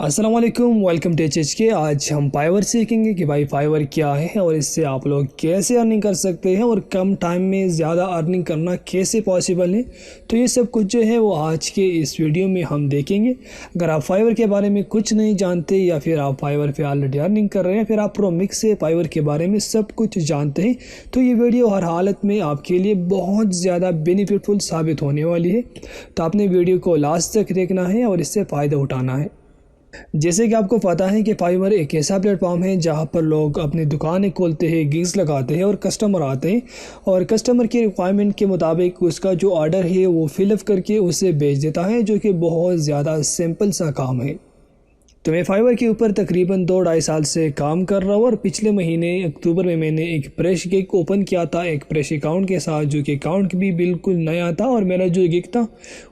अस्सलाम वालेकुम, welcome to HK। आज हम फाइवर सीखेंगे कि भाई फाइवर क्या है और इससे आप लोग कैसे अर्निंग कर सकते हैं और कम टाइम में ज़्यादा अर्निंग करना कैसे पॉसिबल है। तो ये सब कुछ जो है वो आज के इस वीडियो में हम देखेंगे। अगर आप फाइवर के बारे में कुछ नहीं जानते या फिर आप फाइवर पे ऑलरेडी अर्निंग कर रहे हैं, फिर आप प्रो मिक्स से फाइवर के बारे में सब कुछ जानते हैं, तो ये वीडियो हर हालत में आपके लिए बहुत ज़्यादा बेनिफिटफुल साबित होने वाली है। तो आपने वीडियो को लास्ट तक देखना है और इससे फ़ायदा उठाना है। जैसे कि आपको पता है कि फाइवर एक ऐसा प्लेटफॉर्म है जहां पर लोग अपनी दुकानें खोलते हैं, गिग्स लगाते हैं और कस्टमर आते हैं और कस्टमर की रिक्वायरमेंट के मुताबिक उसका जो ऑर्डर है वो फिलअप करके उसे भेज देता है, जो कि बहुत ज़्यादा सिंपल सा काम है। तो मैं फाइवर के ऊपर तकरीबन 2-2.5 साल से काम कर रहा हूँ और पिछले महीने अक्टूबर में मैंने एक फ्रेश गिग ओपन किया था, एक फ्रेश अकाउंट के साथ, जो कि अकाउंट भी बिल्कुल नया था और मेरा जो गिग था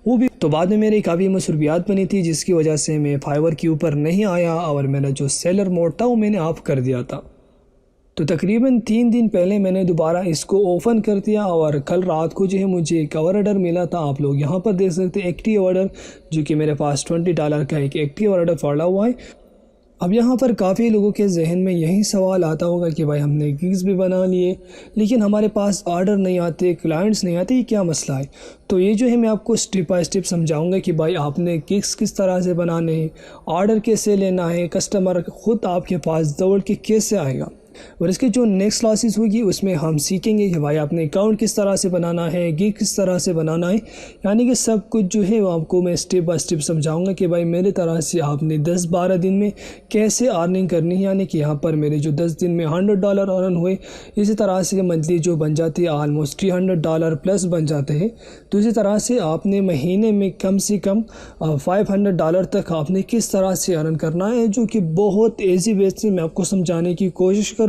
वो भी। तो बाद में मेरी काफ़ी मसरूफियात बनी थी, जिसकी वजह से मैं फाइवर के ऊपर नहीं आया और मेरा जो सेलर मोड था वो मैंने ऑफ कर दिया था। तो तकरीबन 3 दिन पहले मैंने दोबारा इसको ओपन कर दिया और कल रात को जो है मुझे एक कवर ऑर्डर मिला था। आप लोग यहाँ पर देख सकते हैं एक्टिव ऑर्डर, जो कि मेरे पास $20 का एक एक्टिव ऑर्डर पड़ा हुआ है। अब यहाँ पर काफ़ी लोगों के जहन में यही सवाल आता होगा कि भाई हमने गिग्स भी बना लिए लेकिन हमारे पास ऑर्डर नहीं आते, क्लाइंट्स नहीं आते, ये क्या मसला है। तो ये जो है मैं आपको स्टेप बाय स्टेप समझाऊंगा कि भाई आपने गिग्स किस तरह से बनाने हैं, ऑर्डर कैसे लेना है, कस्टमर खुद आपके पास दौड़ के कैसे आएगा। और इसके जो नेक्स्ट क्लासेस होगी उसमें हम सीखेंगे कि भाई आपने अकाउंट किस तरह से बनाना है, गिग किस तरह से बनाना है, यानी कि सब कुछ जो है वो आपको मैं स्टेप बाय स्टेप समझाऊंगा कि भाई मेरे तरह से आपने 10-12 दिन में कैसे अर्निंग करनी है। यानी कि यहाँ पर मेरे जो 10 दिन में $100 अर्न हुए, इसी तरह से मंथली जो बन जाती है ऑलमोस्ट $300 प्लस बन जाते हैं। तो इसी तरह से आपने महीने में कम से कम $500 तक आपने किस तरह से अर्न करना है, जो कि बहुत ईजी वे से मैं आपको समझाने की कोशिश करूँगा।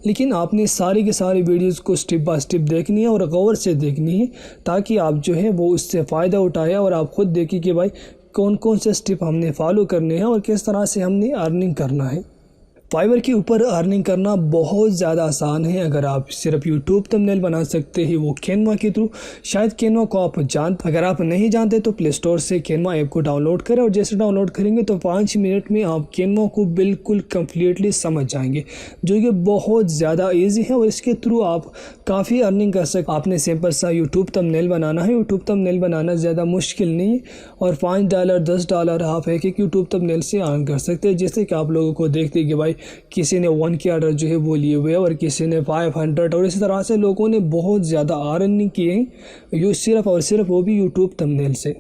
लेकिन आपने सारी के सारी वीडियोस को स्टेप बाय स्टेप देखनी है और गौर से देखनी है, ताकि आप जो है वो उससे फ़ायदा उठाएं और आप खुद देखिए कि भाई कौन कौन से स्टेप हमने फॉलो करने हैं और किस तरह से हमने अर्निंग करना है। फाइवर के ऊपर अर्निंग करना बहुत ज़्यादा आसान है। अगर आप सिर्फ यूट्यूब थंबनेल बना सकते हैं वो कैनवा के थ्रू, शायद कैनवा को आप अगर आप नहीं जानते तो प्ले स्टोर से कैनवा ऐप को डाउनलोड करें और जैसे डाउनलोड करेंगे तो 5 मिनट में आप कैनवा को बिल्कुल कम्प्लीटली समझ जाएंगे, जो कि बहुत ज़्यादा ईजी है और इसके थ्रू आप काफ़ी अर्निंग कर सकते। आपने सिंपल सा यूट्यूब थंबनेल बनाना है। यूट्यूब थंबनेल बनाना ज़्यादा मुश्किल नहीं है और $5 $10 आप एक यूट्यूब थंबनेल से अर्न कर सकते हैं। जैसे कि आप लोगों को देखते कि भाई किसी ने 1 के ऑर्डर जो है वो लिए हुए और किसी ने 500 और इसी तरह से लोगों ने बहुत ज़्यादा अर्निंग किए हैं, सिर्फ और सिर्फ वो भी यूट्यूब थंबनेल से।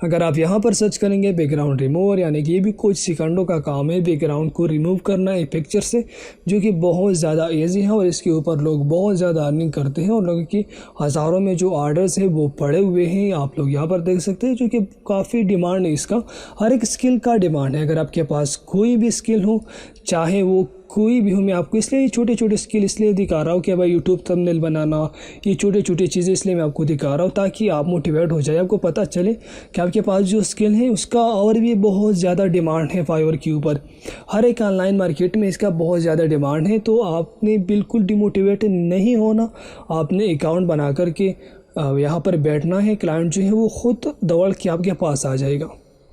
अगर आप यहाँ पर सर्च करेंगे बैकग्राउंड रिमूवर, यानी कि ये भी कुछ सेकंडों का काम है बैकग्राउंड को रिमूव करना एक पिक्चर से, जो कि बहुत ज़्यादा ईजी है और इसके ऊपर लोग बहुत ज़्यादा अर्निंग करते हैं और लोगों की हज़ारों में जो ऑर्डर्स है वो पड़े हुए हैं। आप लोग यहाँ पर देख सकते हैं, जो कि काफ़ी डिमांड है इसका, हर एक स्किल का डिमांड है। अगर आपके पास कोई भी स्किल हो, चाहे वो कोई भी हो, मैं आपको इसलिए छोटे छोटे स्किल इसलिए दिखा रहा हूँ कि भाई यूट्यूब थंबनेल बनाना, ये छोटे छोटे चीज़ें इसलिए मैं आपको दिखा रहा हूँ ताकि आप मोटिवेट हो जाए, आपको पता चले कि आपके पास जो स्किल है उसका और भी बहुत ज़्यादा डिमांड है फाइवर के ऊपर। हर एक ऑनलाइन मार्केट में इसका बहुत ज़्यादा डिमांड है। तो आपने बिल्कुल डिमोटिवेट नहीं होना, आपने अकाउंट बना करके यहाँ पर बैठना है, क्लाइंट जो है वो खुद दौड़ के आपके पास आ जाएगा।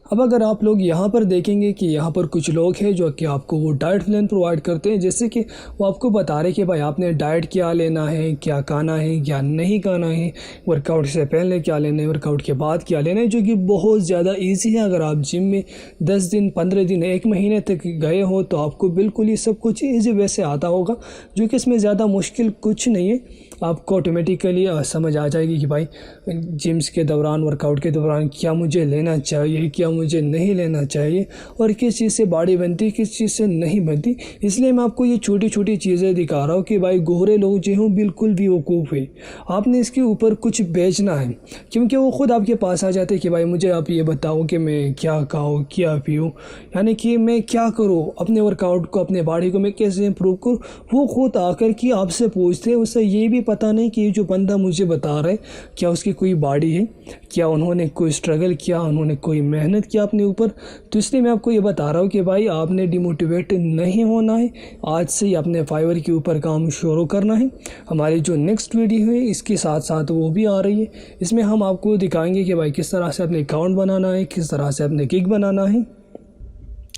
अब अगर आप लोग यहाँ पर देखेंगे कि यहाँ पर कुछ लोग हैं जो कि आपको वो डाइट प्लान प्रोवाइड करते हैं, जैसे कि वो आपको बता रहे कि भाई आपने डाइट क्या लेना है, क्या खाना है, क्या नहीं खाना है, वर्कआउट से पहले क्या लेना है, वर्कआउट के बाद क्या लेना है, जो कि बहुत ज़्यादा ईजी है। अगर आप जिम में 10 दिन 15 दिन 1 महीने तक गए हो तो आपको बिल्कुल ये सब कुछ ईजी वे से आता होगा, जो कि इसमें ज़्यादा मुश्किल कुछ नहीं है। आपको ऑटोमेटिकली समझ आ जाएगी कि भाई जिम्स के दौरान, वर्कआउट के दौरान क्या मुझे लेना चाहिए, क्या मुझे नहीं लेना चाहिए और किस चीज़ से बॉडी बनती, किस चीज़ से नहीं बनती। इसलिए मैं आपको ये छोटी छोटी चीज़ें दिखा रहा हूँ कि भाई गोरे लोग जो हों बिल्कुल भी बेवकूफ़ है। आपने इसके ऊपर कुछ बेचना है, क्योंकि वो खुद आपके पास आ जाते हैं कि भाई मुझे आप ये बताओ कि मैं क्या खाऊँ, क्या पीऊँ, यानी कि मैं क्या करूँ, अपने वर्कआउट को, अपने बॉडी को मैं कैसे इम्प्रूव करूँ। वो खुद आकर के आपसे पूछते हैं, उससे ये भी पता नहीं कि ये जो बंदा मुझे बता रहा है क्या उसकी कोई बॉडी है, क्या उन्होंने कोई स्ट्रगल किया, उन्होंने कोई मेहनत किया अपने ऊपर। तो इसलिए मैं आपको ये बता रहा हूँ कि भाई आपने डिमोटिवेट नहीं होना है, आज से ही अपने फाइवर के ऊपर काम शुरू करना है। हमारी जो नेक्स्ट वीडियो है इसके साथ साथ वो भी आ रही है, इसमें हम आपको दिखाएंगे कि भाई किस तरह से अपने अकाउंट बनाना है, किस तरह से अपने गिग बनाना है।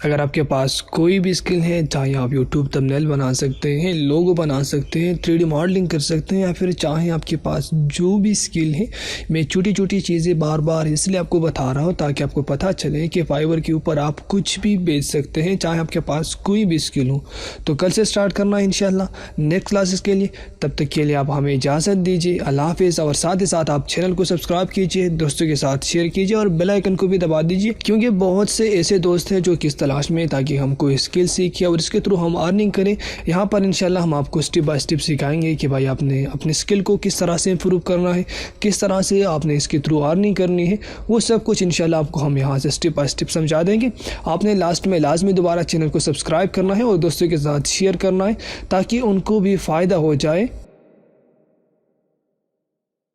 अगर आपके पास कोई भी स्किल है, चाहे आप यूट्यूब थंबनेल बना सकते हैं, लोगो बना सकते हैं, 3D मॉडलिंग कर सकते हैं, या फिर चाहे आपके पास जो भी स्किल है, मैं छोटी छोटी चीज़ें बार बार इसलिए आपको बता रहा हूँ ताकि आपको पता चले कि फाइवर के ऊपर आप कुछ भी बेच सकते हैं, चाहे आपके पास कोई भी स्किल हो। तो कल से स्टार्ट करना है इंशाल्लाह नेक्स्ट क्लासेस के लिए। तब तक के लिए आप हमें इजाज़त दीजिए। अल्लाह हाफिज़। और साथ ही साथ आप चैनल को सब्सक्राइब कीजिए, दोस्तों के साथ शेयर कीजिए और बेल आइकन को भी दबा दीजिए, क्योंकि बहुत से ऐसे दोस्त हैं जो किस तलाश में, ताकि हम कोई स्किल सीखें और इसके थ्रू हम अर्निंग करें। यहाँ पर इंशाल्लाह हम आपको स्टेप बाय स्टेप सिखाएंगे कि भाई आपने अपने स्किल को किस तरह से इम्प्रूव करना है, किस तरह से आपने इसके थ्रू अर्निंग करनी है, वो सब कुछ इंशाल्लाह आपको हम यहाँ से स्टेप बाय स्टेप समझा देंगे। आपने लास्ट में लाजमी दोबारा चैनल को सब्सक्राइब करना है और दोस्तों के साथ शेयर करना है ताकि उनको भी फ़ायदा हो जाए।